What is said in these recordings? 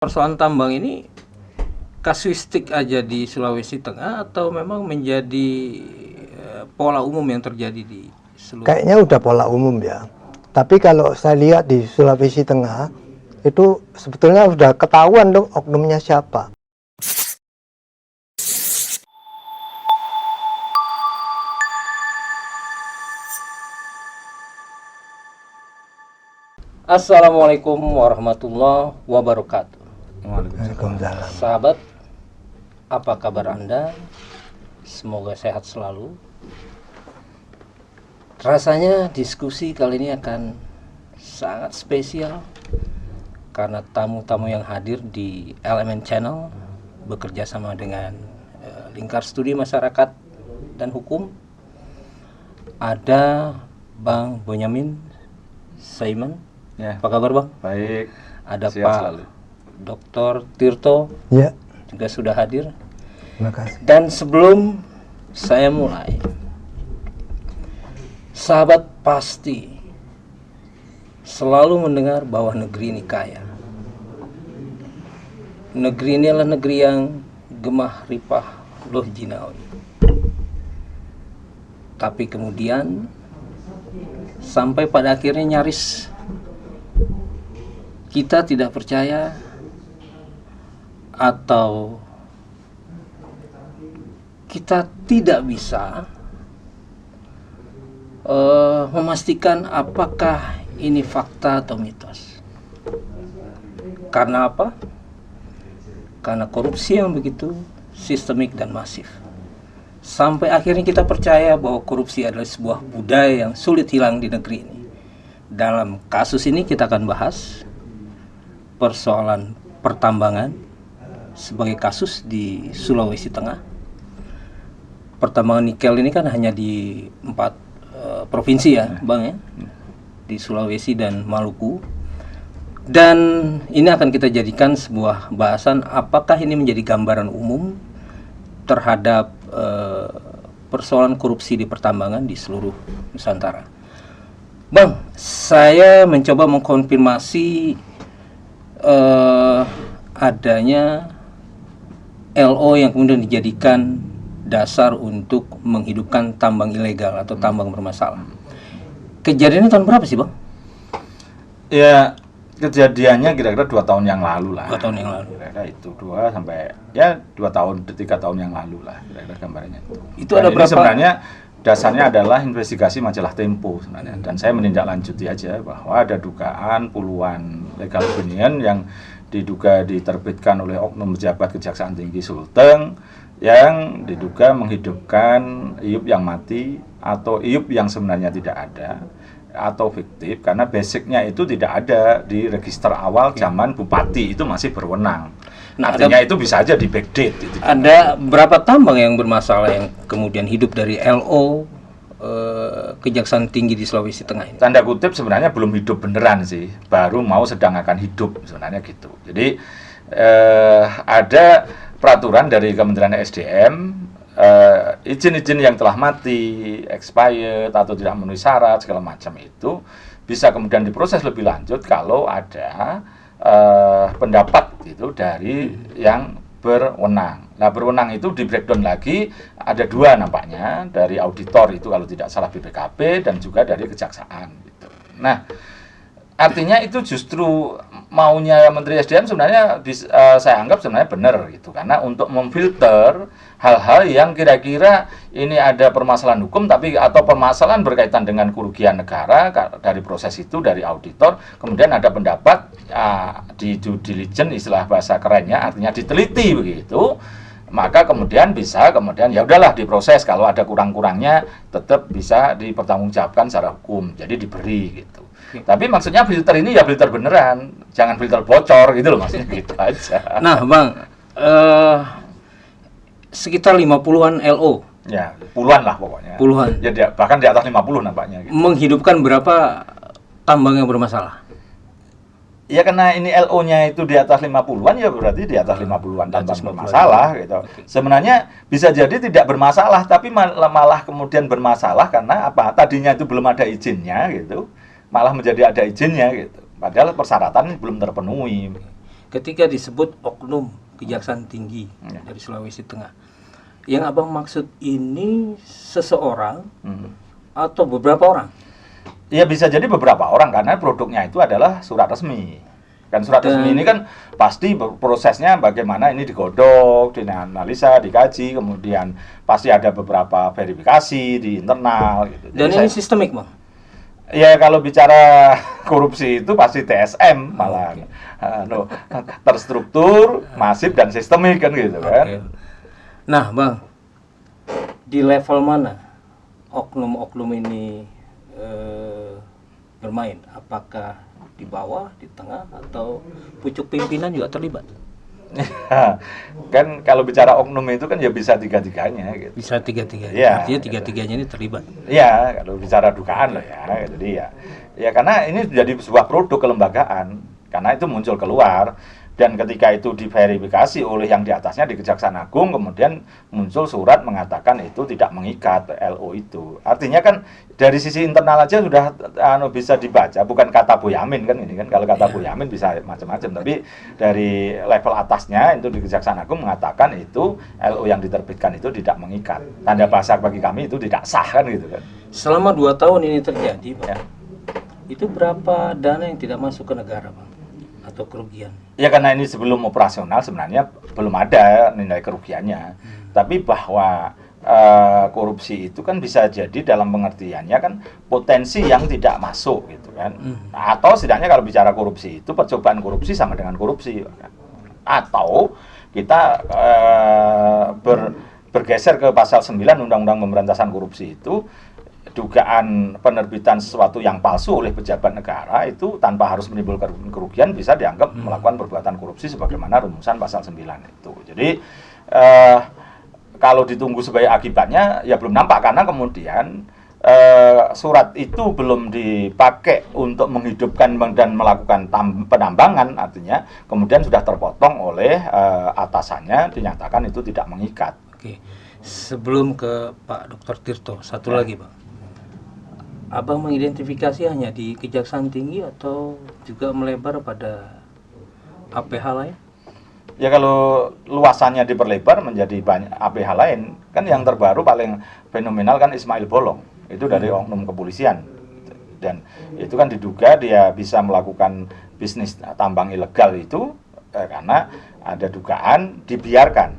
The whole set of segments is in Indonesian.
Persoalan tambang ini kasuistik aja di Sulawesi Tengah atau memang menjadi pola umum yang terjadi di seluruh? Kayaknya udah pola umum ya. Tapi kalau saya lihat di Sulawesi Tengah itu sebetulnya sudah ketahuan dong oknumnya siapa. Assalamualaikum warahmatullahi wabarakatuh. Waalaikumsalam. Sahabat, apa kabar Anda? Semoga sehat selalu. Rasanya diskusi kali ini akan sangat spesial karena tamu-tamu yang hadir di Elemen Channel bekerja sama dengan Lingkar Studi Masyarakat dan Hukum. Ada Bang Bonyamin Saiman. Ya. Apa kabar Bang? Baik. Ada Siap Pak selalu. Dr. Tirto Ya, juga sudah hadir. terima kasih. Dan sebelum saya mulai, sahabat pasti selalu mendengar bahwa negeri ini kaya. Negeri ini adalah negeri yang gemah ripah loh jinawi. Tapi kemudian sampai pada akhirnya nyaris kita tidak percaya atau kita tidak bisa memastikan apakah ini fakta atau mitos. Karena apa? Karena korupsi yang begitu sistemik dan masif. Sampai akhirnya kita percaya bahwa korupsi adalah sebuah budaya yang sulit hilang di negeri ini. Dalam kasus ini kita akan bahas persoalan pertambangan sebagai kasus di Sulawesi Tengah. Pertambangan nikel ini kan hanya di 4 provinsi ya, Bang ya, di Sulawesi dan Maluku. Dan ini akan kita jadikan sebuah bahasan apakah ini menjadi gambaran umum terhadap persoalan korupsi di pertambangan di seluruh Nusantara. Bang, saya mencoba mengkonfirmasi adanya LO yang kemudian dijadikan dasar untuk menghidupkan tambang ilegal atau tambang bermasalah. Kejadiannya tahun berapa sih Bang? Ya, kejadiannya kira-kira 2 tahun yang lalu lah. 2 tahun yang lalu. Kira-kira itu 2 sampai ya 2 tahun, 3 tahun yang lalu lah kira-kira gambarnya itu. Itu Dan ada ini berapa? sebenarnya dasarnya adalah investigasi majalah Tempo sebenarnya. Dan saya menindaklanjuti aja bahwa ada dugaan puluhan legal opinion yang diduga diterbitkan oleh oknum pejabat Kejaksaan Tinggi Sulteng yang diduga menghidupkan IUP yang mati atau IUP yang sebenarnya tidak ada atau fiktif karena basicnya itu tidak ada di register awal zaman bupati itu masih berwenang. Nah, artinya itu bisa aja di backdate itu. Ada berapa tambang yang bermasalah yang kemudian hidup dari LO Kejaksaan Tinggi di Sulawesi Tengah ini? Tanda kutip sebenarnya belum hidup beneran sih, baru mau sedang akan hidup sebenarnya gitu. Jadi ada peraturan dari Kementerian SDM, izin-izin yang telah mati, expired atau tidak memenuhi syarat segala macam itu bisa kemudian diproses lebih lanjut kalau ada pendapat itu dari yang berwenang. Nah, berwenang itu di breakdown lagi ada 2 nampaknya, dari auditor itu kalau tidak salah BPKP dan juga dari kejaksaan gitu. Nah, artinya itu justru maunya Menteri SDM sebenarnya saya anggap sebenarnya benar gitu, karena untuk memfilter hal-hal yang kira-kira ini ada permasalahan hukum tapi atau permasalahan berkaitan dengan kerugian negara dari proses itu dari auditor, kemudian ada pendapat di due diligence istilah bahasa kerennya, artinya diteliti begitu, maka kemudian bisa ya udahlah diproses, kalau ada kurang-kurangnya tetap bisa dipertanggungjawabkan secara hukum, jadi diberi gitu. Tapi maksudnya filter ini ya filter beneran, jangan filter bocor gitu loh, maksudnya gitu aja. Nah Bang, sekitar 50-an LO. Ya, puluhan lah pokoknya. Puluhan. Ya, bahkan di atas 50 nampaknya gitu. Menghidupkan berapa tambang yang bermasalah? Ya karena ini LO-nya itu di atas 50-an, ya berarti di atas 50-an tambang bermasalah gitu. Sebenarnya bisa jadi tidak bermasalah, tapi malah kemudian bermasalah karena apa? Tadinya itu belum ada izinnya gitu, malah menjadi ada izinnya gitu. Padahal persyaratan belum terpenuhi. ketika disebut oknum Kejaksaan Tinggi dari Sulawesi Tengah, yang abang maksud ini seseorang atau beberapa orang? Ya bisa jadi beberapa orang karena produknya itu adalah surat resmi. Kan surat resmi ini kan pasti prosesnya bagaimana ini digodok, dianalisa, dikaji, kemudian pasti ada beberapa verifikasi di internal gitu. Dan ini sistemik, Bang? Ya kalau bicara korupsi itu pasti TSM malah terstruktur, masif dan sistemik kan gitu kan. Nah, Bang, di level mana oknum-oknum ini bermain? Apakah di bawah, di tengah, atau pucuk pimpinan juga terlibat? Kan kalau bicara oknum itu kan ya bisa tiga-tiganya gitu. Bisa tiga-tiganya, ya, artinya tiga-tiganya ini terlibat? Iya, kalau bicara dugaan loh ya. Jadi ya karena ini menjadi sebuah produk kelembagaan, karena itu muncul keluar. Dan ketika itu diverifikasi oleh yang di atasnya di Kejaksaan Agung, kemudian muncul surat mengatakan itu tidak mengikat LO itu. Artinya kan dari sisi internal aja sudah bisa dibaca, bukan kata Boyamin kan ini kan. Kalau kata Boyamin bisa macam-macam, tapi dari level atasnya itu di Kejaksaan Agung mengatakan itu LO yang diterbitkan itu tidak mengikat. Tanda bahasa bagi kami itu tidak sah kan gitu kan. Selama 2 tahun ini terjadi, Bang, itu berapa dana yang tidak masuk ke negara, Bang? Atau kerugian? Ya karena ini sebelum operasional sebenarnya belum ada nilai kerugiannya. Tapi bahwa korupsi itu kan bisa jadi dalam pengertiannya kan potensi yang tidak masuk gitu kan. Atau setidaknya kalau bicara korupsi itu percobaan korupsi sama dengan korupsi. Atau kita bergeser ke pasal 9 Undang-Undang Pemberantasan Korupsi itu, dugaan penerbitan sesuatu yang palsu oleh pejabat negara itu tanpa harus menimbulkan kerugian bisa dianggap melakukan perbuatan korupsi sebagaimana rumusan pasal 9 itu. Jadi kalau ditunggu sebagai akibatnya ya belum nampak karena kemudian surat itu belum dipakai untuk menghidupkan dan melakukan penambangan, artinya kemudian sudah terpotong oleh atasannya dinyatakan itu tidak mengikat. Oke. Sebelum ke Pak Dr. Tirto, satu lagi, Bang. Abang mengidentifikasi hanya di Kejaksaan Tinggi atau juga melebar pada APH lain? Ya kalau luasannya diperlebar menjadi banyak APH lain, kan yang terbaru paling fenomenal kan Ismail Bolong, itu dari oknum kepolisian. Dan itu kan diduga dia bisa melakukan bisnis tambang ilegal itu karena ada dugaan dibiarkan.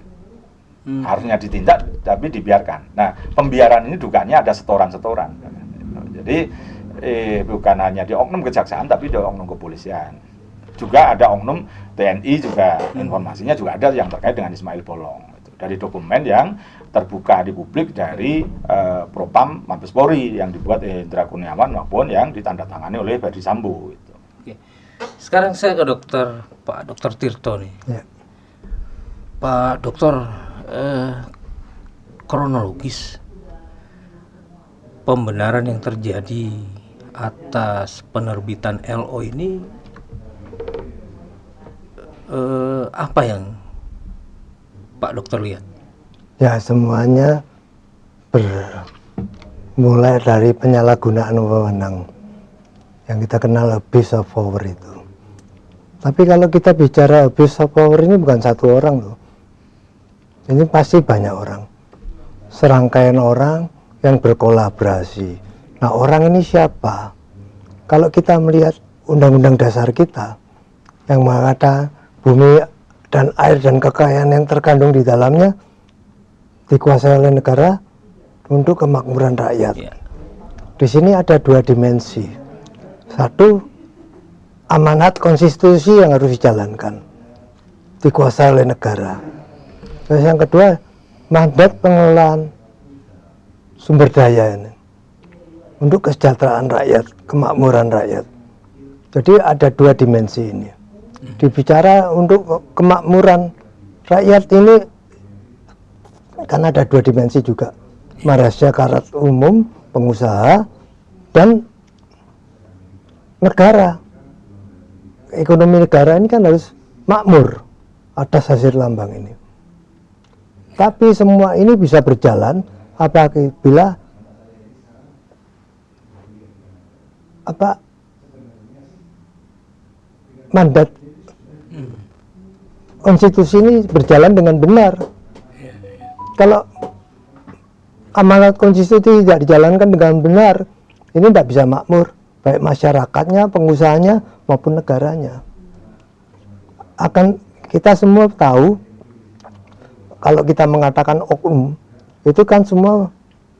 Harusnya ditindak tapi dibiarkan. Nah, pembiaran ini dugaannya ada setoran-setoran. Jadi bukan hanya di oknum kejaksaan tapi di oknum kepolisian. Juga ada oknum TNI juga, informasinya juga ada yang terkait dengan Ismail Bolong. Dari dokumen yang terbuka di publik dari Propam Mabes Polri yang dibuat Indra Kurniawan maupun yang ditandatangani oleh Ferdi Sambo. Gitu. Oke. Sekarang saya ke Pak Dr. Tirto nih. Ya. Pak Dokter, kronologis pembenaran yang terjadi atas penerbitan LO ini apa yang Pak Dokter lihat? Ya semuanya bermulai dari penyalahgunaan wewenang yang kita kenal abuse of power itu. Tapi kalau kita bicara abuse of power ini bukan satu orang loh. Ini pasti banyak orang. Serangkaian orang yang berkolaborasi. Nah, orang ini siapa? Kalau kita melihat undang-undang dasar kita yang mengatakan bumi dan air dan kekayaan yang terkandung di dalamnya dikuasai oleh negara untuk kemakmuran rakyat. Di sini ada 2 dimensi. Satu, amanat konstitusi yang harus dijalankan, dikuasai oleh negara. Terus yang kedua, mandat pengelolaan sumber daya ini untuk kesejahteraan rakyat, kemakmuran rakyat. Jadi ada 2 dimensi ini. Dibicara untuk kemakmuran rakyat ini kan ada 2 dimensi juga. Masyarakat umum, pengusaha, dan negara. Ekonomi negara ini kan harus makmur atas hasil tambang ini. Tapi semua ini bisa berjalan apabila mandat konstitusi ini berjalan dengan benar. Kalau amanat konstitusi tidak dijalankan dengan benar, ini tidak bisa makmur, baik masyarakatnya, pengusahanya maupun negaranya. Kita semua tahu, kalau kita mengatakan oknum, itu kan semua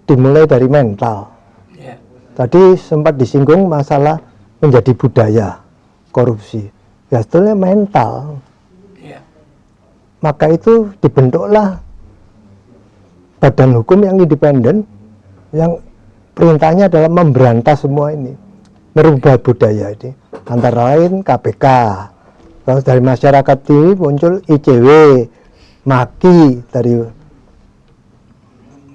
dimulai dari mental. Tadi sempat disinggung masalah menjadi budaya korupsi. Ya sebetulnya mental. Maka itu dibentuklah badan hukum yang independen, yang perintahnya adalah memberantas semua ini, merubah budaya ini. Antara lain KPK. Kalau dari masyarakat ini muncul ICW, Maki dari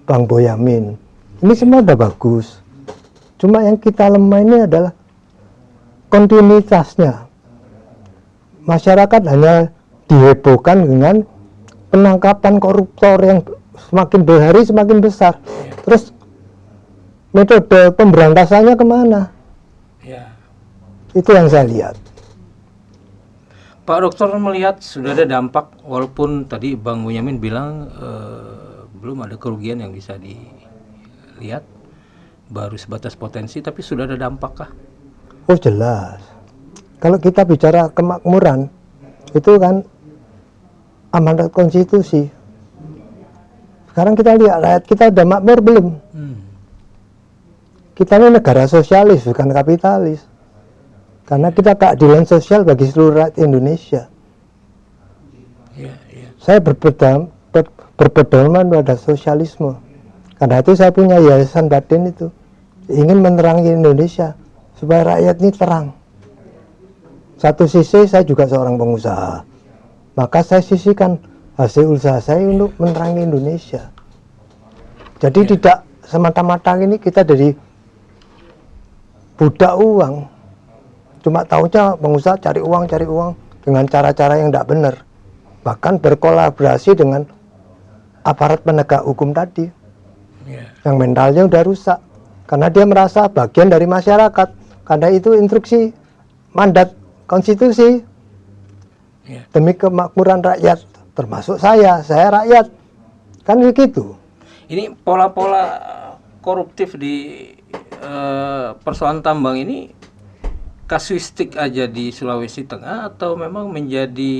Bang Boyamin. Ini semua udah bagus. Cuma yang kita lemah ini adalah kontinuitasnya. Masyarakat hanya dihebohkan dengan penangkapan koruptor yang semakin berhari semakin besar. Terus metode pemberantasannya kemana? Itu yang saya lihat. Pak Dokter melihat sudah ada dampak, walaupun tadi Bang Boyamin bilang belum ada kerugian yang bisa dilihat, baru sebatas potensi, tapi sudah ada dampak kah? Oh jelas. Kalau kita bicara kemakmuran, itu kan amanat konstitusi. Sekarang kita lihat rakyat kita udah makmur belum? Kita ini negara sosialis bukan kapitalis. Karena kita keadilan sosial bagi seluruh rakyat Indonesia. Saya berpedoman pada sosialisme. Karena itu saya punya yayasan batin itu. Ingin menerangi Indonesia supaya rakyat ini terang. Satu sisi saya juga seorang pengusaha. Maka saya sisihkan hasil usaha saya untuk menerangi Indonesia. Jadi tidak semata-mata ini kita dari budak uang. Cuma tahunya pengusaha cari uang dengan cara-cara yang tidak benar. Bahkan berkolaborasi dengan aparat penegak hukum tadi. Yang mentalnya udah rusak. Karena dia merasa bagian dari masyarakat. Karena itu instruksi mandat konstitusi. Demi kemakmuran rakyat. Termasuk saya rakyat. Kan begitu. Ini pola-pola koruptif di persoalan tambang ini kasuistik aja di Sulawesi Tengah atau memang menjadi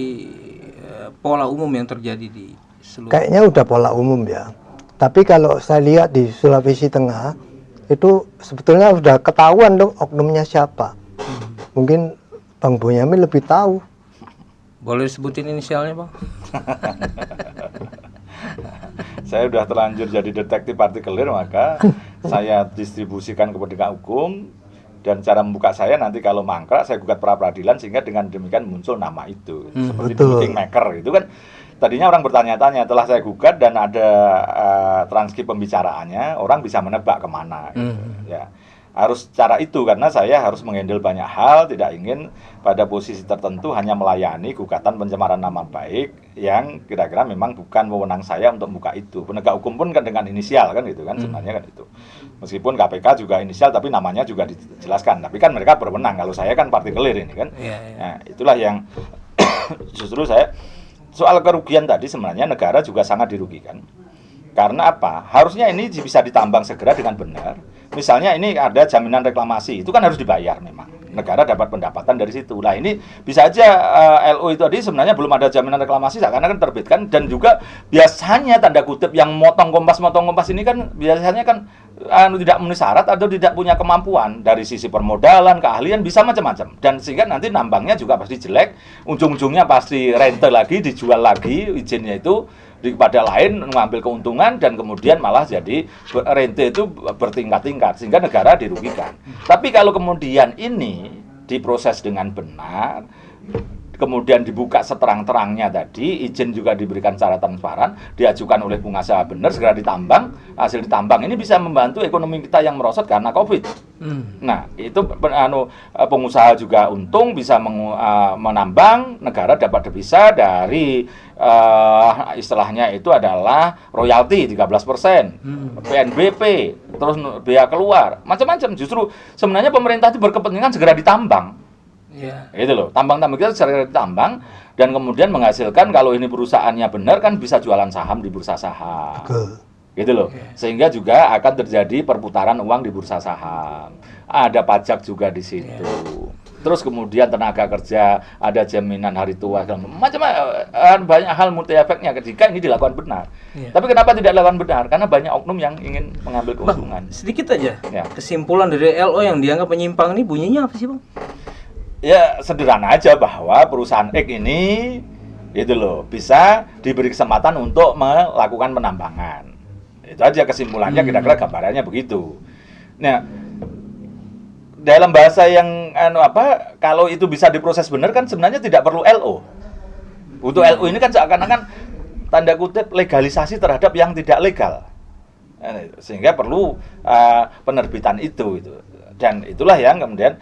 pola umum yang terjadi di seluruh? Kayaknya udah pola umum ya. Tapi kalau saya lihat di Sulawesi Tengah itu sebetulnya sudah ketahuan dong oknumnya siapa. Mungkin Bang Boyamin lebih tahu. Boleh disebutin inisialnya, Bang? Saya udah terlanjur jadi detektif partikelir, maka saya distribusikan ke penegak hukum. Dan cara membuka saya nanti kalau mangkrak saya gugat pra peradilan sehingga dengan demikian muncul nama itu seperti the kingmaker itu kan. Tadinya orang bertanya-tanya, setelah saya gugat dan ada transkrip pembicaraannya, orang bisa menebak kemana gitu. Ya harus cara itu karena saya harus menghandle banyak hal, tidak ingin pada posisi tertentu hanya melayani gugatan pencemaran nama baik yang kira-kira memang bukan wewenang saya untuk buka itu. Penegak hukum pun kan dengan inisial kan gitu kan sebenarnya kan itu. Meskipun KPK juga inisial tapi namanya juga dijelaskan. Tapi kan mereka berwenang, kalau saya kan partikelir ini kan. Nah, itulah yang justru saya soal kerugian tadi sebenarnya negara juga sangat dirugikan. Karena apa? Harusnya ini bisa ditambang segera dengan benar. Misalnya ini ada jaminan reklamasi, itu kan harus dibayar memang. Negara dapat pendapatan dari situ. Nah ini bisa aja LO itu tadi sebenarnya belum ada jaminan reklamasi karena kan terbitkan. Dan juga biasanya tanda kutip yang motong kompas ini kan biasanya kan tidak memenuhi syarat atau tidak punya kemampuan. Dari sisi permodalan, keahlian bisa macam-macam. Dan sehingga nanti nambangnya juga pasti jelek. Ujung-ujungnya pasti rente lagi, dijual lagi izinnya itu kepada lain mengambil keuntungan dan kemudian malah jadi rente itu bertingkat-tingkat sehingga negara dirugikan. Tapi kalau kemudian ini diproses dengan benar, kemudian dibuka seterang-terangnya tadi, izin juga diberikan secara transparan, diajukan oleh pengusaha benar, segera ditambang, hasil ditambang ini bisa membantu ekonomi kita yang merosot karena COVID. Nah, itu pengusaha juga untung bisa menambang, negara dapat devisa dari istilahnya itu adalah royalti 13%, PNBP, terus biaya keluar, macam-macam. Justru sebenarnya pemerintah itu berkepentingan segera ditambang. Ya. Gitu loh. Tambang-tambang kita secara tambang dan kemudian menghasilkan kalau ini perusahaannya benar kan bisa jualan saham di bursa saham. Betul. Gitu loh. Sehingga juga akan terjadi perputaran uang di bursa saham. Ada pajak juga di situ. Terus kemudian tenaga kerja, ada jaminan hari tua, macam-macam banyak hal multi efeknya ketika ini dilakukan benar. Tapi kenapa tidak dilakukan benar? Karena banyak oknum yang ingin mengambil keuntungan. Sedikit aja. Ya. Kesimpulan dari LO yang dianggap menyimpang ini bunyinya apa sih, Bang? Ya sederhana aja bahwa perusahaan X ini itu loh bisa diberi kesempatan untuk melakukan penambangan. Itu aja kesimpulannya, kira-kira gambarannya begitu. Nah, dalam bahasa yang kalau itu bisa diproses benar kan sebenarnya tidak perlu LO. Untuk LO ini kan seakan-akan tanda kutip legalisasi terhadap yang tidak legal. Sehingga perlu penerbitan itu gitu. Dan itulah yang kemudian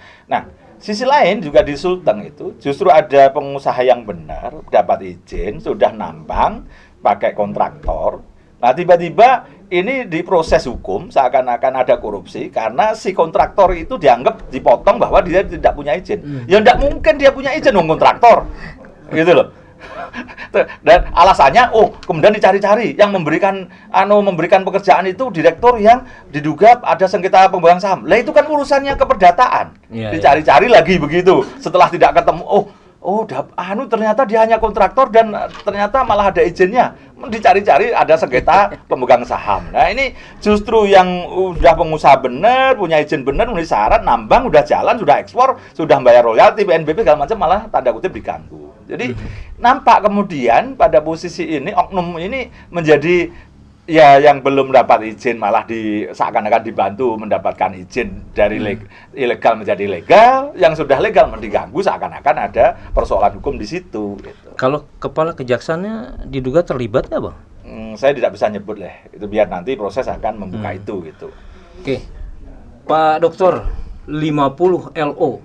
sisi lain juga di Sulteng itu justru ada pengusaha yang benar dapat izin, sudah nambang pakai kontraktor. Nah, tiba-tiba ini diproses hukum seakan-akan ada korupsi karena si kontraktor itu dianggap dipotong bahwa dia tidak punya izin. Ya tidak mungkin dia punya izin dong kontraktor. Gitu loh. Dan alasannya kemudian dicari-cari yang memberikan pekerjaan itu direktur yang diduga ada sengketa pemegang saham. Lah itu kan urusannya keperdataan. Dicari-cari lagi begitu. Setelah tidak ketemu, ternyata dia hanya kontraktor dan ternyata malah ada izinnya. Dicari-cari ada sengketa pemegang saham. Nah, ini justru yang udah pengusaha benar, punya izin benar, memenuhi syarat, nambang, udah jalan, sudah ekspor, sudah bayar royalti, PNBP segala macam malah tanda kutip diganggu. Jadi nampak kemudian pada posisi ini oknum ini menjadi yang belum dapat izin malah seakan-akan dibantu mendapatkan izin dari ilegal menjadi legal, yang sudah legal diganggu seakan-akan ada persoalan hukum di situ. Gitu. Kalau kepala kejaksaannya diduga terlibat nggak, Bang? Saya tidak bisa nyebut itu biar nanti proses akan membuka itu gitu. Oke, Pak Dokter, 50 LO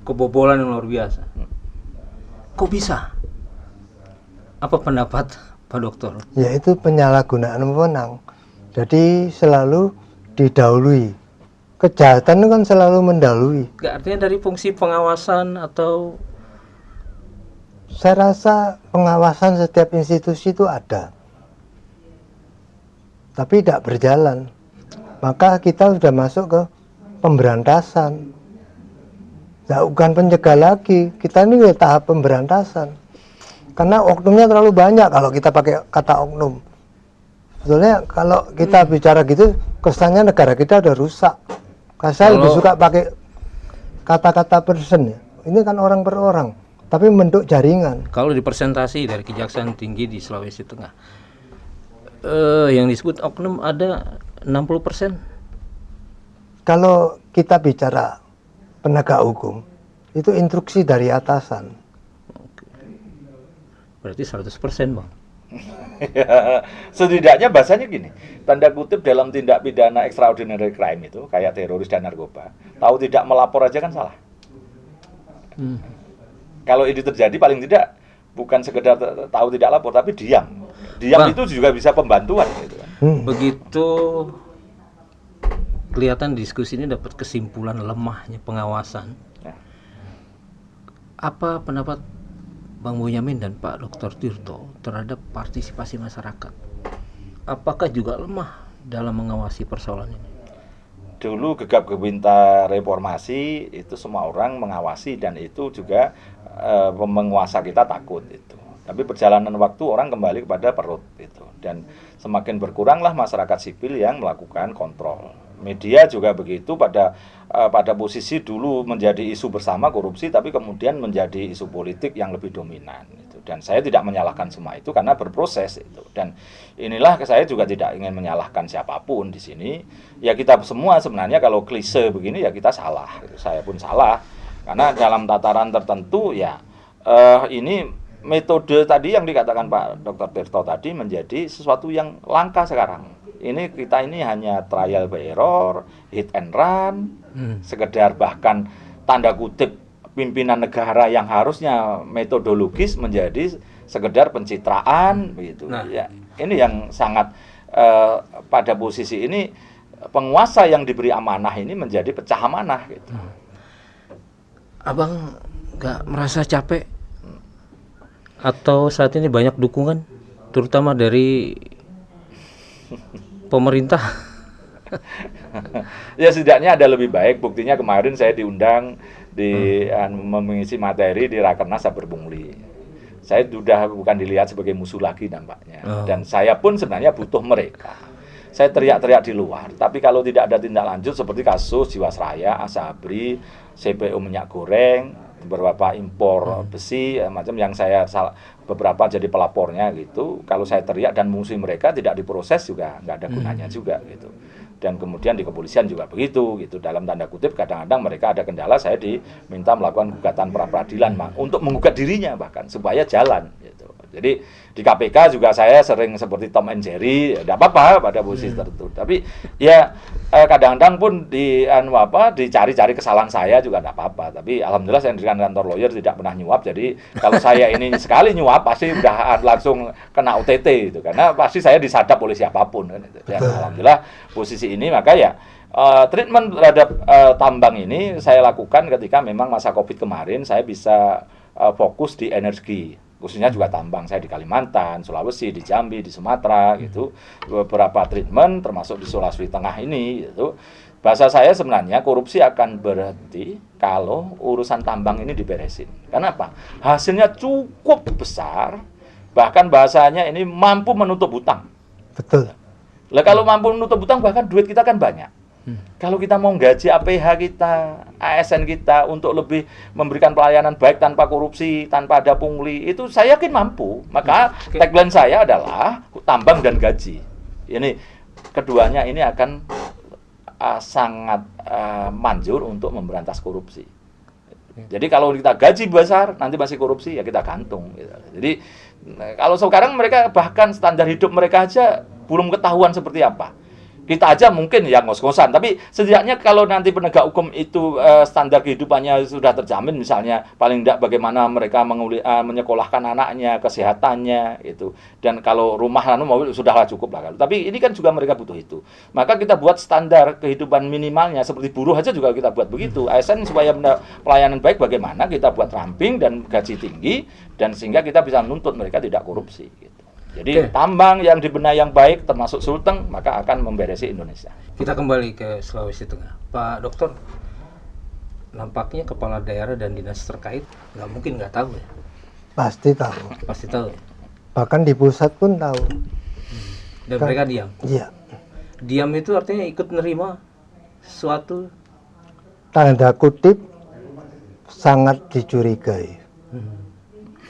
kebobolan yang luar biasa. Kok bisa? Apa pendapat Pak Dokter? Yaitu penyalahgunaan wewenang. Jadi selalu didahului. Kejahatan itu kan selalu mendahului. Gak artinya dari fungsi pengawasan atau? Saya rasa pengawasan setiap institusi itu ada. Tapi tidak berjalan. Maka kita sudah masuk ke pemberantasan. Bukan pencegah lagi, kita ini tahap pemberantasan. Karena oknumnya terlalu banyak kalau kita pakai kata oknum. Sebetulnya kalau kita bicara gitu, kesannya negara kita udah rusak. Saya lebih suka pakai kata-kata person ya. Ini kan orang per orang, tapi bentuk jaringan. Kalau di presentasi dari Kejaksaan Tinggi di Sulawesi Tengah, yang disebut oknum ada 60%. Kalau kita bicara penegak hukum, itu instruksi dari atasan. Berarti 100%, Bang. Setidaknya bahasanya gini, tanda kutip dalam tindak pidana extraordinary crime itu kayak teroris dan narkoba, tahu tidak melapor aja kan salah. Kalau ini terjadi paling tidak bukan sekedar tahu tidak lapor, tapi diam. Diam, Bang, itu juga bisa pembantuan gitu kan. Begitu kelihatan diskusi ini dapat kesimpulan lemahnya pengawasan. Apa pendapat Bang Bonyamin dan Pak Dr. Tirto terhadap partisipasi masyarakat? Apakah juga lemah dalam mengawasi persoalan ini? Dulu gegap gempita reformasi itu semua orang mengawasi dan itu juga penguasa kita takut itu. Tapi perjalanan waktu orang kembali kepada perut itu dan semakin berkuranglah masyarakat sipil yang melakukan kontrol. Media juga begitu, pada posisi dulu menjadi isu bersama korupsi, tapi kemudian menjadi isu politik yang lebih dominan. Itu. Dan saya tidak menyalahkan semua itu karena berproses itu. Dan inilah saya juga tidak ingin menyalahkan siapapun di sini. Ya kita semua sebenarnya kalau klise begini ya kita salah. Saya pun salah karena dalam tataran tertentu ya ini metode tadi yang dikatakan Pak Dr. Tirto tadi menjadi sesuatu yang langka sekarang. Kita ini hanya trial by error, hit and run, sekedar bahkan tanda kutip pimpinan negara yang harusnya metodologis menjadi sekedar pencitraan begitu. Nah, ya, ini yang sangat pada posisi ini penguasa yang diberi amanah ini menjadi pecah amanah gitu. Abang nggak merasa capek atau saat ini banyak dukungan, terutama dari pemerintah? Ya setidaknya ada lebih baik. Buktinya kemarin saya diundang di mengisi materi di Rakernas Saber Pungli. Saya sudah bukan dilihat sebagai musuh lagi nampaknya. Dan saya pun sebenarnya butuh mereka. Saya teriak-teriak di luar. Tapi kalau tidak ada tindak lanjut seperti kasus Jiwasraya, Asabri, CPO minyak goreng, beberapa impor besi, macam yang saya beberapa jadi pelapornya gitu. Kalau saya teriak dan musuh mereka tidak diproses juga nggak ada gunanya juga gitu. Dan kemudian di kepolisian juga begitu gitu, dalam tanda kutip kadang-kadang mereka ada kendala, saya diminta melakukan gugatan pra peradilan untuk menggugat dirinya bahkan supaya jalan gitu. Jadi di KPK juga saya sering seperti Tom and Jerry, tidak apa-apa pada posisi tertentu. Tapi ya kadang-kadang pun dicari-cari kesalahan saya juga tidak apa-apa. Tapi alhamdulillah saya di kantor lawyer tidak pernah nyuap. Jadi kalau saya ini sekali nyuap pasti udah langsung kena OTT gitu, karena pasti saya disadap oleh siapapun kan gitu. Ya, alhamdulillah posisi ini maka ya treatment terhadap tambang ini saya lakukan ketika memang masa Covid kemarin saya bisa fokus di energi, khususnya juga tambang. Saya di Kalimantan, Sulawesi, di Jambi, di Sumatera gitu, beberapa treatment termasuk di Sulawesi Tengah ini gitu. Bahasa saya sebenarnya korupsi akan berhenti kalau urusan tambang ini diberesin. Kenapa? Hasilnya cukup besar, bahkan bahasanya ini mampu menutup hutang. Betul. Lah kalau mampu menutup hutang bahkan duit kita kan banyak. Kalau kita mau gaji APH kita, ASN kita untuk lebih memberikan pelayanan baik tanpa korupsi, tanpa ada pungli, itu saya yakin mampu. Maka tagline saya adalah tambang dan gaji. Ini keduanya ini akan sangat manjur untuk memberantas korupsi. Jadi kalau kita gaji besar, nanti masih korupsi, ya kita gantung. Gitu. Jadi kalau sekarang mereka bahkan standar hidup mereka aja belum ketahuan seperti apa. Kita aja mungkin ya ngos-ngosan, tapi setidaknya kalau nanti penegak hukum itu standar kehidupannya sudah terjamin, misalnya paling tidak bagaimana mereka menyekolahkan anaknya, kesehatannya itu, dan kalau rumah mobil sudahlah cukup lah. Tapi ini kan juga mereka butuh itu. Maka kita buat standar kehidupan minimalnya, seperti buruh aja juga kita buat begitu. ASN supaya pelayanan baik bagaimana kita buat ramping dan gaji tinggi, dan sehingga kita bisa menuntut mereka tidak korupsi. Gitu. Jadi tambang yang dibenahi yang baik termasuk Sulteng maka akan memberesi Indonesia. Kita kembali ke Sulawesi Tengah. Pak Dokter, nampaknya kepala daerah dan dinas terkait nggak mungkin nggak tahu ya? Pasti tahu. Pasti tahu ya? Bahkan di pusat pun tahu. Dan Kan, mereka diam? Iya. Diam itu artinya ikut menerima suatu Tanda kutip sangat dicurigai.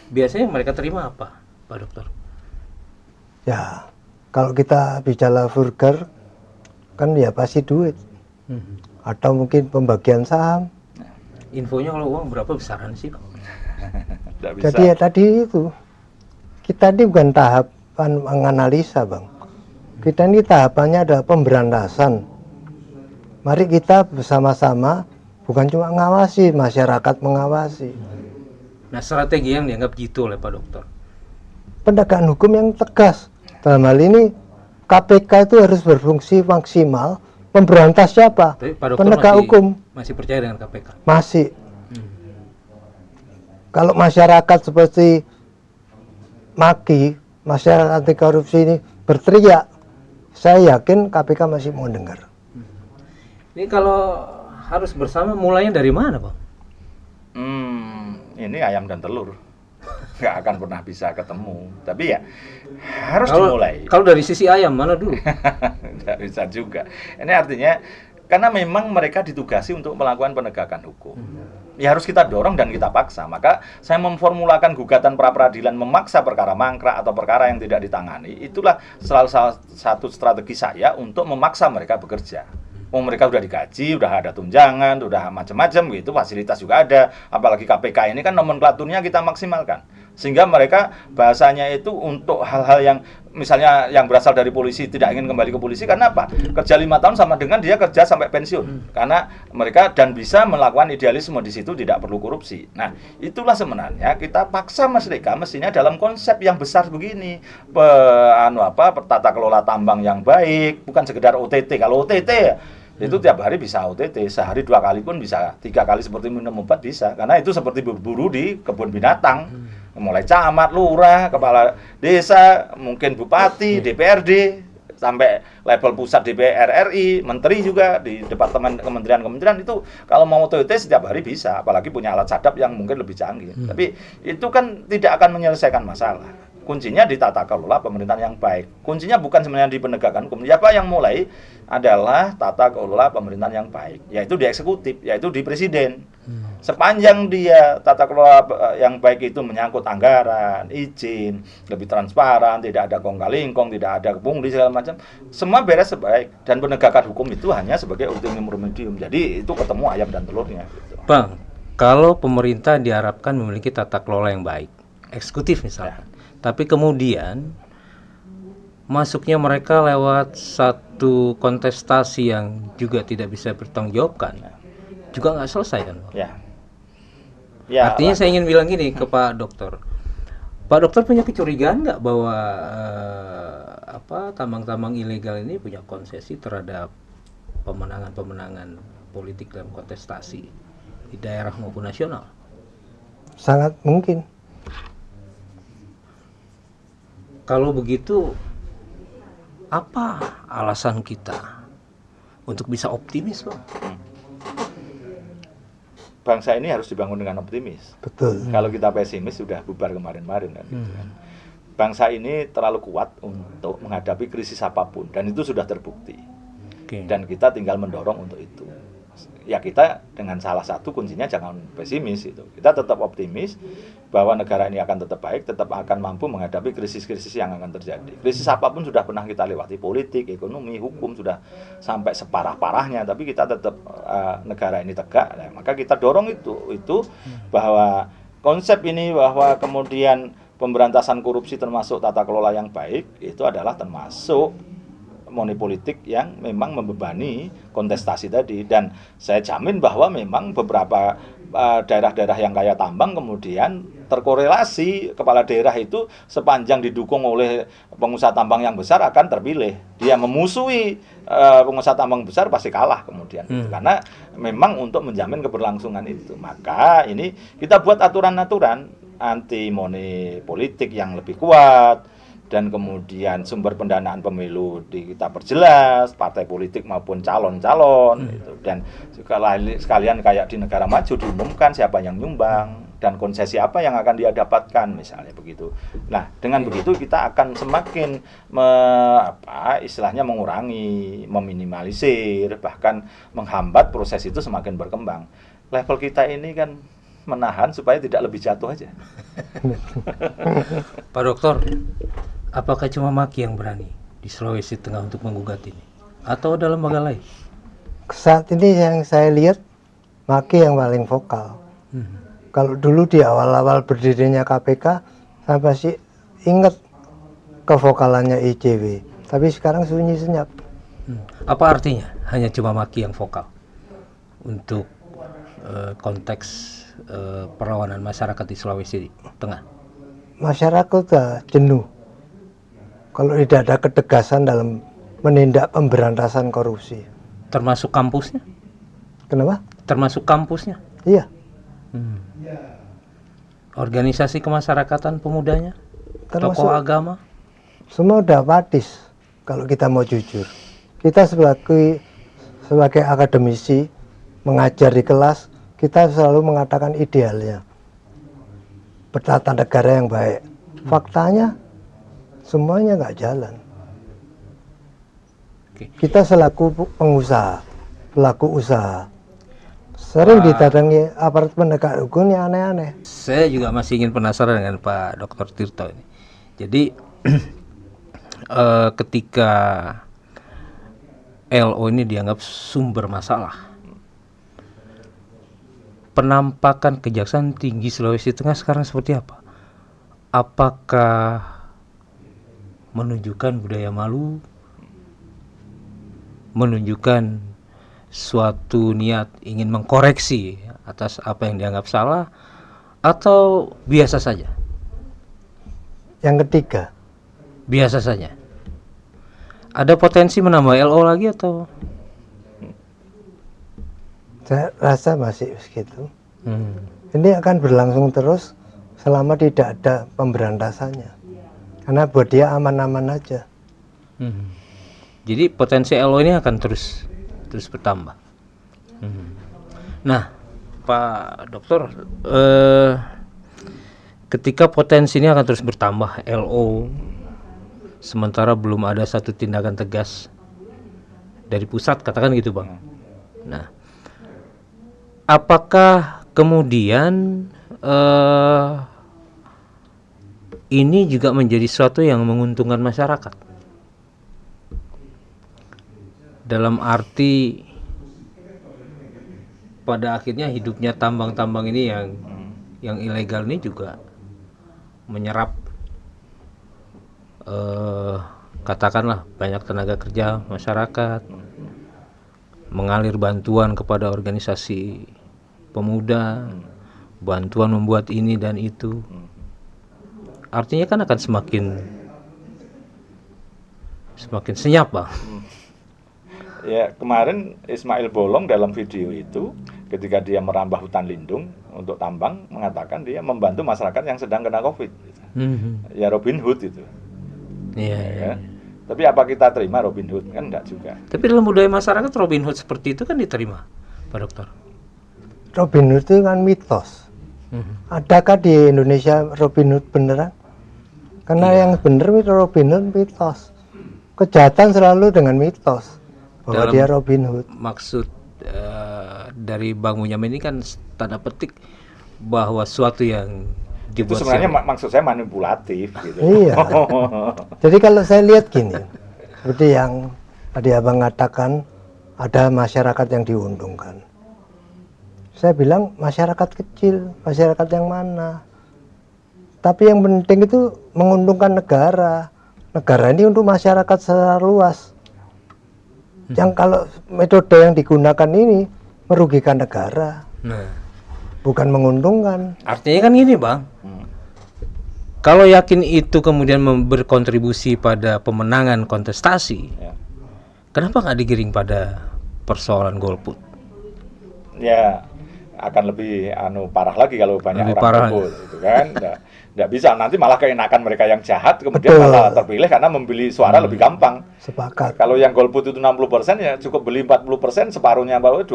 Biasanya mereka terima apa, Pak Dokter? Ya, kalau kita bicara vulgar, kan ya pasti duit. Atau mungkin pembagian saham. Infonya kalau uang berapa besaran sih, Pak? Jadi ya tadi itu, kita ini bukan tahapan menganalisa, Bang. Kita ini tahapannya adalah pemberantasan. Mari kita bersama-sama, bukan cuma ngawasi, masyarakat mengawasi. Nah, strategi yang dianggap gitu oleh Pak Dokter? Penegakan hukum yang tegas. Dalam hal ini KPK itu harus berfungsi maksimal memberantas siapa? Tapi Pak Dokter penegak hukum. masih percaya dengan KPK? Masih. Kalau masyarakat seperti Maki, masyarakat anti korupsi ini berteriak, saya yakin KPK masih mau dengar. Ini kalau harus bersama mulainya dari mana, Bang? Ini ayam dan telur. Nggak akan pernah bisa ketemu. Tapi ya harus dimulai. Kalau dari sisi ayam mana dulu? Nggak bisa juga. Ini artinya karena memang mereka ditugasi untuk melakukan penegakan hukum. Ya harus kita dorong dan kita paksa. Maka saya memformulakan gugatan pra peradilan memaksa perkara mangkrak atau perkara yang tidak ditangani. Itulah salah satu strategi saya untuk memaksa mereka bekerja. Mereka sudah digaji, sudah ada tunjangan, sudah macam-macam gitu, fasilitas juga ada. Apalagi KPK ini kan nomenklaturnya kita maksimalkan. Sehingga mereka bahasanya itu untuk hal-hal yang misalnya yang berasal dari polisi tidak ingin kembali ke polisi karena apa? Kerja 5 tahun sama dengan dia kerja sampai pensiun. Karena mereka dan bisa melakukan idealisme di situ, tidak perlu korupsi. Nah, itulah sebenarnya kita paksa mereka mestinya dalam konsep yang besar begini. Tata kelola tambang yang baik, bukan sekedar OTT. Kalau OTT Itu tiap hari bisa OTT, sehari 2 kali pun bisa, 3 kali seperti minum obat bisa, karena itu seperti berburu di kebun binatang, mulai camat, lurah, kepala desa, mungkin bupati, DPRD, sampai level pusat DPR RI, menteri juga di departemen kementerian-kementerian itu kalau mau OTT setiap hari bisa, apalagi punya alat sadap yang mungkin lebih canggih. Tapi itu kan tidak akan menyelesaikan masalah. Kuncinya di tata kelola pemerintahan yang baik. Kuncinya bukan sebenarnya di penegakan hukum. Siapa yang mulai adalah tata kelola pemerintahan yang baik, yaitu di eksekutif, yaitu di presiden. Sepanjang dia tata kelola yang baik itu menyangkut anggaran, izin, lebih transparan, tidak ada kong-kali-kong, tidak ada pungli segala macam, semua beres sebaik. Dan penegakan hukum itu hanya sebagai ultimum remedium. Jadi itu ketemu ayam dan telurnya. Gitu. Bang, kalau pemerintah diharapkan memiliki tata kelola yang baik, eksekutif misalnya, tapi kemudian masuknya mereka lewat satu kontestasi yang juga tidak bisa bertanggungjawabkan, juga nggak selesai kan, Bang? Ya, Artinya saya ingin bilang gini ke Pak Dokter. Pak Dokter punya kecurigaan nggak bahwa tambang-tambang ilegal ini punya konsesi terhadap pemenangan-pemenangan politik dalam kontestasi di daerah maupun nasional? Sangat mungkin. Kalau begitu, apa alasan kita untuk bisa optimis, Bang? Bangsa ini harus dibangun dengan optimis. Betul. Kalau kita pesimis sudah bubar kemarin-kemarin kan, gitu kan. Bangsa ini terlalu kuat untuk menghadapi krisis apapun dan itu sudah terbukti. Dan kita tinggal mendorong untuk itu. Ya kita dengan salah satu kuncinya jangan pesimis itu. Kita tetap optimis bahwa negara ini akan tetap baik, tetap akan mampu menghadapi krisis-krisis yang akan terjadi. Krisis apapun sudah pernah kita lewati, politik, ekonomi, hukum sudah sampai separah-parahnya, tapi kita tetap negara ini tegak. Nah, maka kita dorong itu bahwa konsep ini bahwa kemudian pemberantasan korupsi termasuk tata kelola yang baik itu adalah termasuk money politik yang memang membebani kontestasi tadi. Dan saya jamin bahwa memang beberapa daerah-daerah yang kaya tambang kemudian terkorelasi kepala daerah itu sepanjang didukung oleh pengusaha tambang yang besar akan terpilih. Dia memusuhi pengusaha tambang besar pasti kalah kemudian. Karena memang untuk menjamin keberlangsungan itu. Maka ini kita buat aturan-aturan anti money politik yang lebih kuat. Dan kemudian sumber pendanaan pemilu kita perjelas, partai politik maupun calon-calon, gitu. Dan sekalian kayak di negara maju diumumkan siapa yang nyumbang dan konsesi apa yang akan dia dapatkan, misalnya begitu. Nah, dengan begitu kita akan semakin istilahnya mengurangi, meminimalisir, bahkan menghambat proses itu semakin berkembang. Level kita ini kan menahan supaya tidak lebih jatuh aja. Pak Dokter, apakah cuma Maki yang berani di Sulawesi Tengah untuk menggugat ini? Atau ada lembaga lain? Saat ini yang saya lihat Maki yang paling vokal. Kalau dulu di awal-awal berdirinya KPK, saya masih ingat kevokalannya ICW. Tapi sekarang sunyi senyap. Apa artinya hanya cuma Maki yang vokal untuk konteks perlawanan masyarakat di Sulawesi Tengah? Masyarakat sudah jenuh. Kalau tidak ada ketegasan dalam menindak pemberantasan korupsi. Termasuk kampusnya? Kenapa? Termasuk kampusnya? Iya. Organisasi kemasyarakatan pemudanya? Termasuk, tokoh agama? Semua udah apatis kalau kita mau jujur. Kita sebagai akademisi mengajar di kelas, kita selalu mengatakan idealnya bertata negara yang baik. Faktanya semuanya nggak jalan. Kita selaku pengusaha, pelaku usaha, sering didatangi aparat penegak hukum yang aneh-aneh. Saya juga masih ingin penasaran dengan Pak Dr. Tirto ini. Jadi ketika LO ini dianggap sumber masalah, penampakan Kejaksaan Tinggi Sulawesi Tengah sekarang seperti apa? Apakah menunjukkan budaya malu, menunjukkan suatu niat ingin mengkoreksi atas apa yang dianggap salah, atau biasa saja? Yang ketiga, biasa saja. Ada potensi menambah LO lagi atau? Saya rasa masih begitu. Ini akan berlangsung terus selama tidak ada pemberantasannya. Karena buat dia aman-aman aja. Jadi potensi LO ini akan terus bertambah. Nah, Pak Dokter, ketika potensi ini akan terus bertambah LO, sementara belum ada satu tindakan tegas dari pusat, katakan gitu Bang. Nah, apakah kemudian ini juga menjadi sesuatu yang menguntungkan masyarakat? Dalam arti pada akhirnya hidupnya tambang-tambang ini yang ilegal ini juga menyerap katakanlah banyak tenaga kerja masyarakat, mengalir bantuan kepada organisasi pemuda, bantuan membuat ini dan itu. Artinya kan akan semakin senyap Bang. Ya, kemarin Ismail Bolong dalam video itu ketika dia merambah hutan lindung untuk tambang mengatakan dia membantu masyarakat yang sedang kena COVID. Ya Robin Hood itu. Iya. Ya. Tapi apa kita terima Robin Hood? Kan enggak juga. Tapi dalam budaya masyarakat Robin Hood seperti itu kan diterima, Pak Dokter. Robin Hood itu kan mitos. Adakah di Indonesia Robin Hood beneran? Karena yang bener itu Robin Hood mitos. Kejahatan selalu dengan mitos. Bahwa Dalam dia Robin Hood. Maksud dari Bang Munyamin ini kan tanda petik bahwa suatu yang Itu dibuat sebenarnya maksud saya manipulatif gitu. Iya. Jadi kalau saya lihat gini, seperti yang tadi Abang katakan, ada masyarakat yang diuntungkan. Saya bilang masyarakat kecil, masyarakat yang mana? Tapi yang penting itu menguntungkan negara. Negara ini untuk masyarakat secara luas. Yang kalau metode yang digunakan ini merugikan negara, bukan menguntungkan. Artinya kan gini Bang, kalau yakin itu kemudian berkontribusi pada pemenangan kontestasi, kenapa nggak digiring pada persoalan golput? Ya akan lebih parah lagi kalau banyak Lebih orang parah. golput gitu kan. Nggak bisa, nanti malah keenakan mereka yang jahat kemudian Betul. malah terpilih karena membeli suara lebih gampang. Sepakat. Kalau yang golput itu 60% ya cukup beli 40%, separuhnya 21%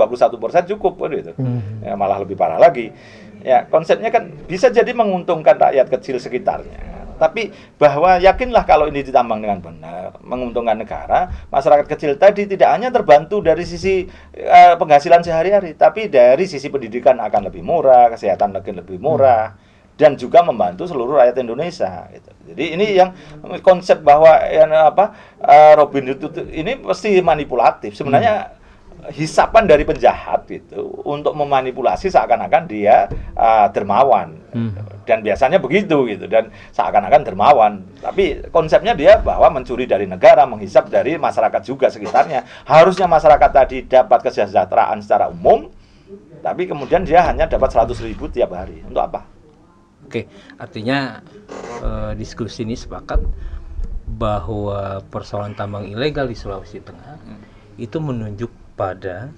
cukup gitu. Ya, malah lebih parah lagi. Ya, konsepnya kan bisa jadi menguntungkan rakyat kecil sekitarnya. Tapi bahwa yakinlah kalau ini ditambang dengan benar, menguntungkan negara, masyarakat kecil tadi tidak hanya terbantu dari sisi penghasilan sehari-hari, tapi dari sisi pendidikan akan lebih murah, kesehatan lebih murah. Dan juga membantu seluruh rakyat Indonesia. Gitu. Jadi ini yang konsep bahwa Robin Hood itu ini pasti manipulatif. Sebenarnya hisapan dari penjahat gitu untuk memanipulasi seakan-akan dia dermawan. Dan biasanya begitu gitu, dan seakan-akan dermawan. Tapi konsepnya dia bahwa mencuri dari negara, menghisap dari masyarakat juga sekitarnya. Harusnya masyarakat tadi dapat kesejahteraan secara umum, tapi kemudian dia hanya dapat 100.000 tiap hari. Untuk apa? Oke, artinya diskusi ini sepakat bahwa persoalan tambang ilegal di Sulawesi Tengah itu menunjuk pada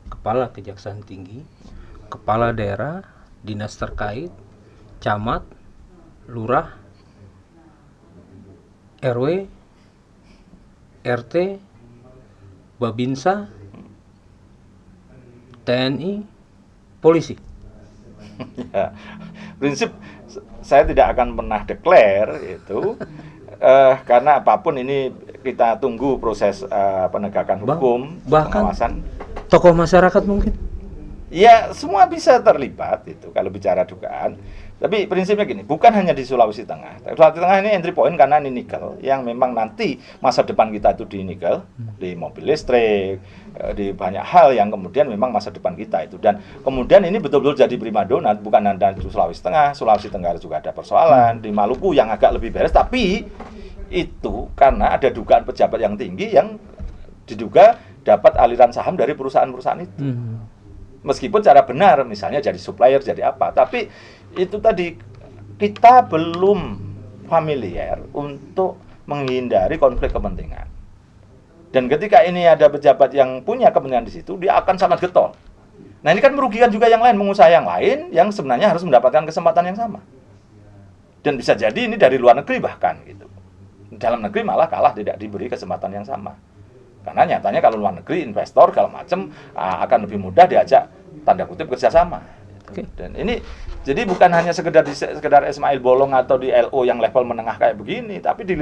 Kepala Kejaksaan Tinggi, Kepala Daerah, Dinas terkait, Camat, Lurah, RW, RT, Babinsa, TNI, polisi. Ya, prinsip saya tidak akan pernah declare itu karena apapun ini kita tunggu proses penegakan hukum, bahkan pengawasan. Tokoh masyarakat mungkin. Ya, semua bisa terlibat itu kalau bicara dugaan. Tapi prinsipnya gini, bukan hanya di Sulawesi Tengah. Sulawesi Tengah ini entry point karena ini nikel, yang memang nanti masa depan kita itu di nikel, di mobil listrik, di banyak hal yang kemudian memang masa depan kita itu. Dan kemudian ini betul-betul jadi primadona, bukan hanya di Sulawesi Tenggara juga ada persoalan, di Maluku yang agak lebih beres, tapi itu karena ada dugaan pejabat yang tinggi yang diduga dapat aliran saham dari perusahaan-perusahaan itu. Meskipun cara benar, misalnya jadi supplier, jadi apa. Tapi itu tadi, kita belum familiar untuk menghindari konflik kepentingan. Dan ketika ini ada pejabat yang punya kepentingan di situ, dia akan sangat getol. Nah ini kan merugikan juga yang lain, pengusaha yang lain yang sebenarnya harus mendapatkan kesempatan yang sama. Dan bisa jadi ini dari luar negeri bahkan gitu. Dalam negeri malah kalah, tidak diberi kesempatan yang sama. Karena nyatanya kalau luar negeri investor kalau macam akan lebih mudah diajak tanda kutip kerjasama. Gitu. Dan ini jadi bukan hanya sekedar Ismail Bolong atau di LO yang level menengah kayak begini, tapi di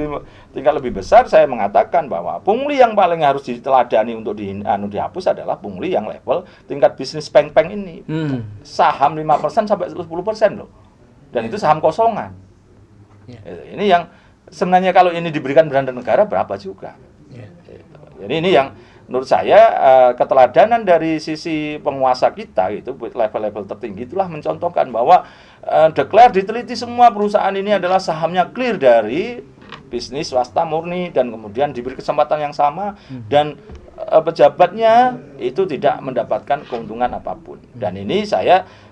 tingkat lebih besar saya mengatakan bahwa pungli yang paling harus diteladani untuk dihapus adalah pungli yang level tingkat bisnis peng-peng ini. Saham 5% sampai 10% loh. Dan itu saham kosongan. Ini yang sebenarnya kalau ini diberikan beranda negara berapa juga. Jadi ini yang menurut saya keteladanan dari sisi penguasa kita itu level-level tertinggi itulah mencontohkan bahwa declare diteliti semua perusahaan ini adalah sahamnya clear dari bisnis swasta murni dan kemudian diberi kesempatan yang sama dan pejabatnya itu tidak mendapatkan keuntungan apapun. Dan ini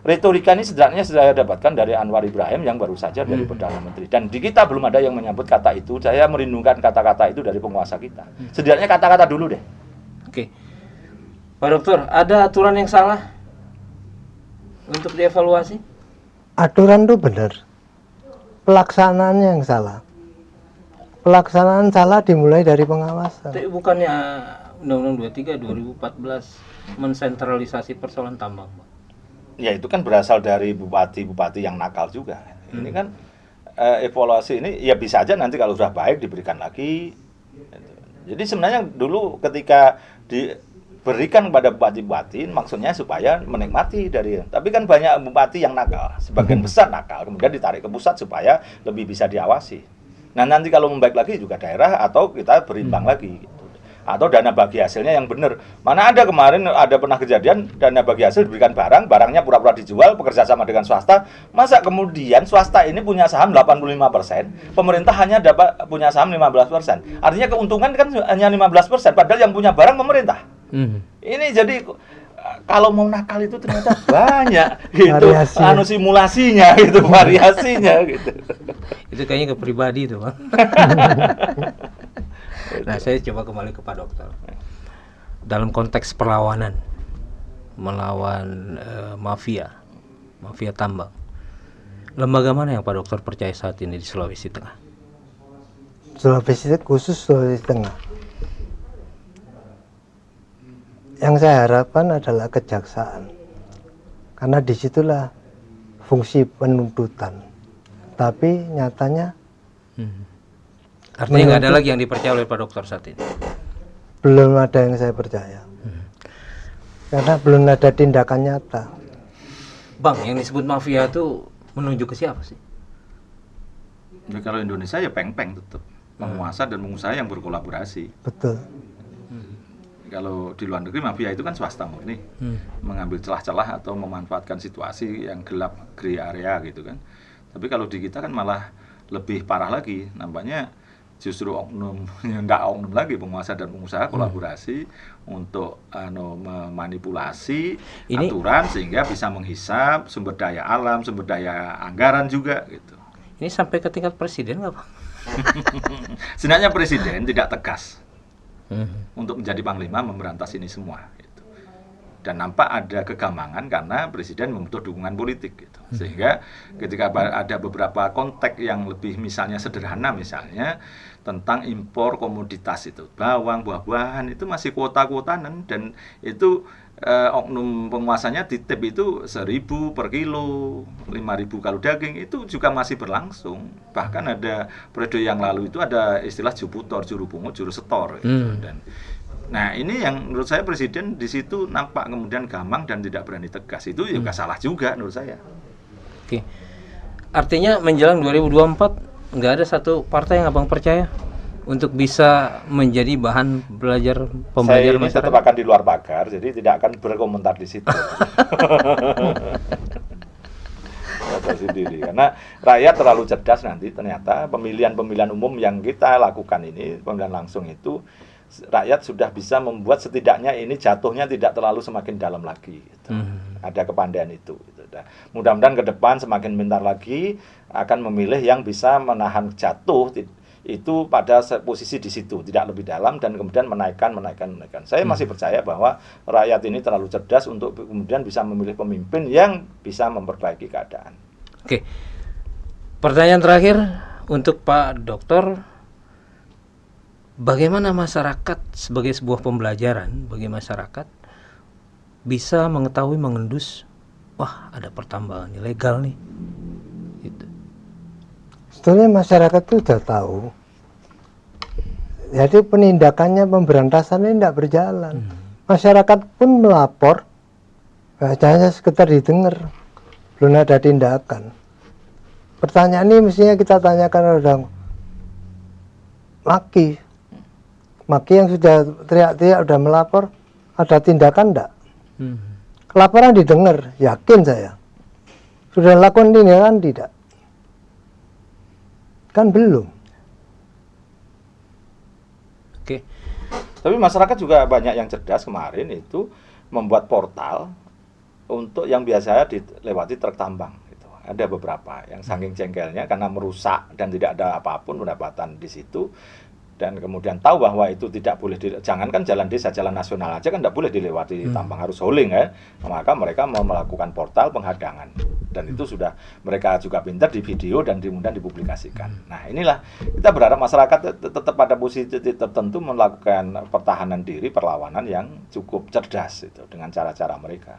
retorika ini sebenarnya saya dapatkan dari Anwar Ibrahim yang baru saja dari Perdana Menteri. Dan di kita belum ada yang menyebut kata itu. Saya merindukan kata-kata itu dari penguasa kita. Setidaknya kata-kata dulu deh. Oke, Pak Dokter, ada aturan yang salah untuk dievaluasi? Aturan itu benar, pelaksanaannya yang salah. Pelaksanaan salah dimulai dari pengawasan. Tapi bukannya Undang-Undang 23 2014 mensentralisasi persoalan tambang, Pak? Ya itu kan berasal dari bupati-bupati yang nakal juga. Ini kan evaluasi ini ya bisa aja nanti kalau sudah baik diberikan lagi. Jadi sebenarnya dulu ketika diberikan kepada bupati-bupati maksudnya supaya menikmati dari, tapi kan banyak bupati yang nakal, sebagian besar nakal, kemudian ditarik ke pusat supaya lebih bisa diawasi. Nah nanti kalau membaik lagi juga daerah atau kita berimbang lagi gitu. Atau dana bagi hasilnya yang benar. Mana ada kemarin ada pernah kejadian dana bagi hasil diberikan barangnya pura-pura dijual bekerja sama dengan swasta. Masa kemudian swasta ini punya saham 85%, pemerintah hanya dapat punya saham 15%. Artinya keuntungan kan hanya 15%, padahal yang punya barang pemerintah. Ini jadi kalau mau nakal itu ternyata banyak gitu. Simulasinya gitu, variasinya gitu. Itu kayaknya ke pribadi itu, Bang. Nah, saya coba kembali ke Pak Dokter. Dalam konteks perlawanan melawan mafia tambang, lembaga mana yang Pak Dokter percaya saat ini di Sulawesi Tengah? Sulawesi khusus Sulawesi Tengah. Yang saya harapkan adalah kejaksaan, karena disitulah fungsi penuntutan. Tapi nyatanya artinya nggak ada lagi yang dipercaya oleh Pak Dokter saat ini? Belum ada yang saya percaya. Karena belum ada tindakan nyata. Bang, yang disebut mafia itu menunjuk ke siapa sih? Ya, kalau Indonesia ya peng-peng tetap. Penguasa dan pengusaha yang berkolaborasi. Betul. Kalau di luar negeri mafia itu kan swasta murni. Mengambil celah-celah atau memanfaatkan situasi yang gelap, gray area gitu kan. Tapi kalau di kita kan malah lebih parah lagi. Nampaknya justru oknum yang nggak oknum lagi, penguasa dan pengusaha kolaborasi untuk memanipulasi aturan sehingga bisa menghisap sumber daya alam, sumber daya anggaran juga gitu. Ini sampai ke tingkat presiden nggak, Pak? Sebenarnya presiden tidak tegas untuk menjadi panglima memberantas ini semua gitu. Dan nampak ada kegamangan karena presiden membutuhkan dukungan politik gitu. Sehingga ketika ada beberapa konteks yang lebih misalnya sederhana misalnya tentang impor komoditas itu, bawang, buah-buahan itu masih kuota-kuotanan dan itu oknum penguasanya titip itu 1.000 per kilo, 5.000 kalau daging itu juga masih berlangsung. Bahkan ada periode yang lalu itu ada istilah juputor, juru pungut, juru setor gitu. Dan nah ini yang menurut saya presiden di situ nampak kemudian gamang dan tidak berani tegas, itu juga salah juga menurut saya. Oke. Artinya menjelang 2024 nggak ada satu partai yang abang percaya untuk bisa menjadi bahan pembelajar saya masyarakat? Tetap akan di luar pagar, jadi tidak akan berkomentar di situ. Sendiri karena rakyat terlalu cerdas nanti ternyata pemilihan umum yang kita lakukan ini, pemilihan langsung itu rakyat sudah bisa membuat setidaknya ini jatuhnya tidak terlalu semakin dalam lagi gitu. Ada kepandaian itu gitu. Nah, mudah-mudahan ke depan semakin pintar lagi akan memilih yang bisa menahan jatuh itu pada posisi di situ, tidak lebih dalam, dan kemudian menaikkan. Saya masih percaya bahwa rakyat ini terlalu cerdas untuk kemudian bisa memilih pemimpin yang bisa memperbaiki keadaan. Oke, pertanyaan terakhir untuk Pak Dokter, bagaimana masyarakat sebagai sebuah pembelajaran bagi masyarakat bisa mengetahui, mengendus, wah ada pertambangan ilegal nih. Gitu. Sebetulnya masyarakat itu sudah tahu. Jadi penindakannya, pemberantasannya tidak berjalan. Masyarakat pun melapor, hanya sekedar didengar, belum ada tindakan. Pertanyaan ini mestinya kita tanyakan orang Maki yang sudah teriak-teriak, sudah melapor, ada tindakan enggak? Kelaporan didengar, yakin saya. Sudah lakukan tindakan tidak? Kan belum. Oke. Tapi masyarakat juga banyak yang cerdas kemarin itu membuat portal untuk yang biasanya dilewati truk tambang. Gitu. Ada beberapa yang saking jengkelnya karena merusak dan tidak ada apapun pendapatan di situ. Dan kemudian tahu bahwa itu tidak boleh, jangankan jalan desa, jalan nasional aja kan tidak boleh dilewati tambang, harus hauling ya. Maka mereka mau melakukan portal penghadangan, dan itu sudah mereka juga pintar di video dan kemudian dipublikasikan. Nah inilah kita berharap masyarakat tetap pada posisi tertentu melakukan pertahanan diri, perlawanan yang cukup cerdas itu dengan cara-cara mereka.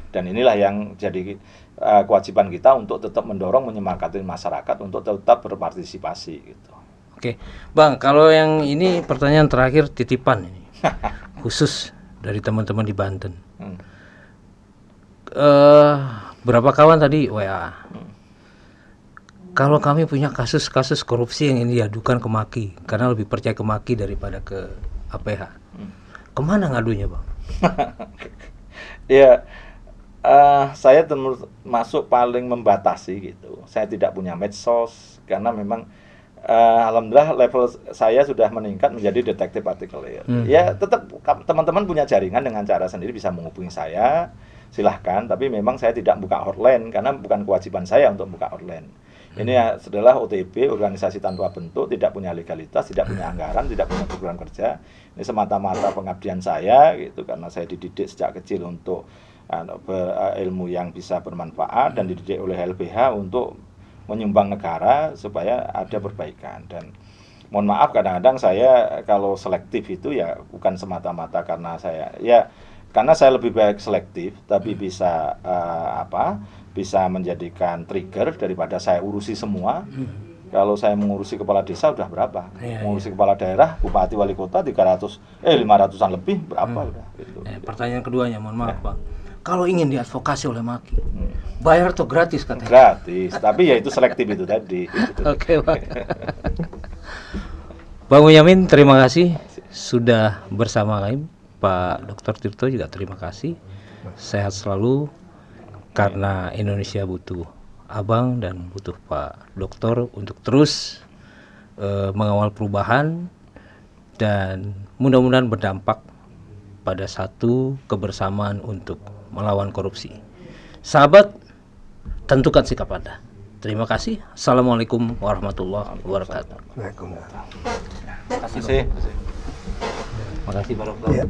Dan inilah yang jadi kewajiban kita untuk tetap mendorong, menyemangati masyarakat untuk tetap berpartisipasi gitu. Oke, Bang, kalau yang ini pertanyaan terakhir titipan ini, khusus dari teman-teman di Banten. Berapa kawan tadi WA? Kalau kami punya kasus-kasus korupsi yang ini diadukan ke Maki, karena lebih percaya ke Maki daripada ke APH. Kemana ngadunya, Bang? Ya, saya termasuk paling membatasi gitu. Saya tidak punya medsos karena memang alhamdulillah level saya sudah meningkat menjadi detektif artikelir. Ya tetap teman-teman punya jaringan dengan cara sendiri bisa menghubungi saya, silahkan. Tapi memang saya tidak buka hotline karena bukan kewajiban saya untuk buka hotline. Ini adalah OTB, organisasi tanpa bentuk, tidak punya legalitas, tidak punya anggaran, tidak punya program kerja. Ini semata-mata pengabdian saya gitu, karena saya dididik sejak kecil untuk berilmu yang bisa bermanfaat dan dididik oleh LBH untuk menyumbang negara supaya ada perbaikan. Dan mohon maaf kadang-kadang saya kalau selektif itu ya bukan semata-mata karena saya lebih baik selektif tapi bisa bisa menjadikan trigger daripada saya urusi semua. Kalau saya mengurusi kepala desa udah berapa? Mengurusi kepala daerah, bupati, wali kota 500-an lebih berapa udah gitu. Pertanyaan keduanya, mohon maaf, Bang. Kalau ingin diadvokasi oleh Maki, bayar atau gratis katanya? Gratis, tapi ya itu selektif itu tadi. Oke, Bang. Bang Bonyamin, terima kasih sudah bersama kami. Pak Dr. Tirto juga terima kasih. Sehat selalu, karena Indonesia butuh Abang dan butuh Pak Dokter untuk terus mengawal perubahan dan mudah-mudahan berdampak pada satu kebersamaan untuk melawan korupsi. Sahabat, tentukan sikap Anda. Terima kasih. Assalamualaikum warahmatullahi wabarakatuh. Terima kasih. Makasih Pak Dokter. Ya.